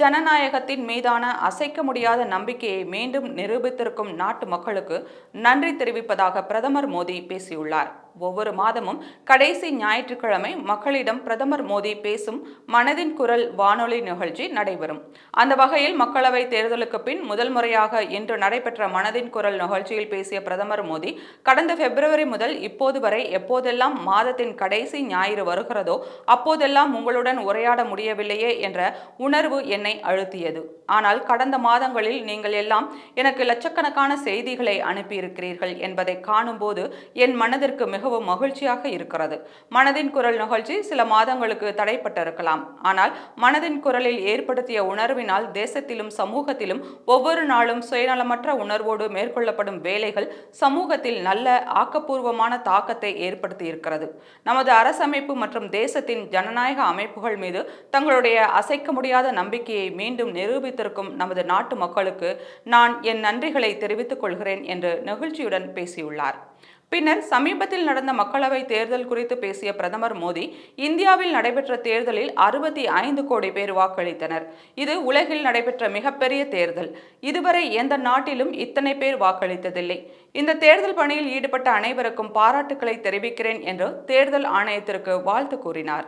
ஜனநாயகத்தின் மீதான அசைக்க முடியாத நம்பிக்கையை மீண்டும் நிரூபித்திருக்கும் நாட்டு மக்களுக்கு நன்றி தெரிவிப்பதாக பிரதமர் மோடி பேசியுள்ளார். ஒவ்வொரு மாதமும் கடைசி ஞாயிற்றுக்கிழமை மக்களிடம் பிரதமர் மோடி பேசும் மனதின் குரல் வானொலி நிகழ்ச்சி நடைபெறும். அந்த வகையில் மக்களவை தேர்தலுக்கு பின் முதல் முறையாக இன்று நடைபெற்ற மனதின் குரல் நிகழ்ச்சியில் பேசிய பிரதமர் மோடி, கடந்த பிப்ரவரி முதல் இப்போது வரை எப்போதெல்லாம் மாதத்தின் கடைசி ஞாயிறு வருகிறதோ அப்போதெல்லாம் உங்களுடன் உரையாட முடியவில்லையே என்ற உணர்வு என்னை அழுத்தியது. ஆனால் கடந்த மாதங்களில் நீங்கள் எல்லாம் எனக்கு லட்சக்கணக்கான செய்திகளை அனுப்பியிருக்கிறீர்கள் என்பதை காணும்போது என் மனதிற்கு மிகவும் மகிழ்ச்சியாக இருக்கிறது. மனதின் குரல் நிகழ்ச்சி சில மாதங்களுக்கு தடைப்பட்டிருக்கலாம். ஆனால் மனதின் குரலில் ஏற்படுத்திய உணர்வினால் தேசத்திலும் சமூகத்திலும் ஒவ்வொரு நாளும் சுயநலமற்ற உணர்வோடு மேற்கொள்ளப்படும் வேலைகள் சமூகத்தில் நல்ல ஆக்கப்பூர்வமான தாக்கத்தை ஏற்படுத்தி இருக்கிறது. நமது அரசமைப்பு மற்றும் தேசத்தின் ஜனநாயக அமைப்புகள் மீது தங்களுடைய அசைக்க முடியாத நம்பிக்கையை மீண்டும் நிரூபித்திருக்கும் நமது நாட்டு மக்களுக்கு நான் என் நன்றிகளை தெரிவித்துக் கொள்கிறேன் என்று நெகிழ்ச்சியுடன் பேசியுள்ளார். பின்னர் சமீபத்தில் நடந்த மக்களவை தேர்தல் குறித்து பேசிய பிரதமர் மோடி, இந்தியாவில் நடைபெற்ற தேர்தலில் 65 கோடி பேர் வாக்களித்தனர். இது உலகில் நடைபெற்ற மிகப்பெரிய தேர்தல். இதுவரை எந்த நாட்டிலும் இத்தனை பேர் வாக்களித்ததில்லை. இந்த தேர்தல் பணியில் ஈடுபட்ட அனைவருக்கும் பாராட்டுக்களை தெரிவிக்கிறேன் என்று தேர்தல் ஆணையத்திற்கு வாழ்த்து கூறினார்.